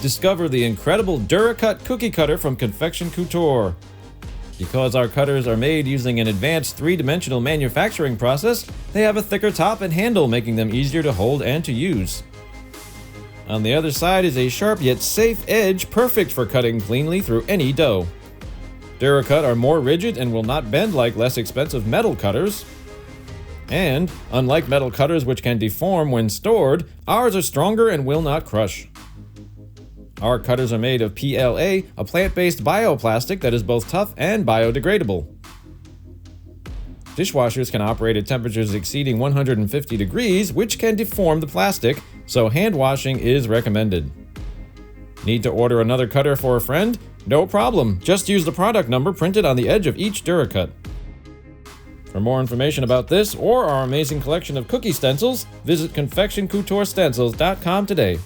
Discover the incredible DuraCut Cookie Cutter from Confection Couture. Because our cutters are made using an advanced three-dimensional manufacturing process, they have a thicker top and handle, making them easier to hold and to use. On the other side is a sharp yet safe edge, perfect for cutting cleanly through any dough. DuraCut are more rigid and will not bend like less expensive metal cutters. And, unlike metal cutters which can deform when stored, ours are stronger and will not crush. Our cutters are made of PLA, a plant-based bioplastic that is both tough and biodegradable. Dishwashers can operate at temperatures exceeding 150 degrees, which can deform the plastic, so hand washing is recommended. Need to order another cutter for a friend? No problem, just use the product number printed on the edge of each DuraCut. For more information about this or our amazing collection of cookie stencils, visit confectioncouturestencils.com today.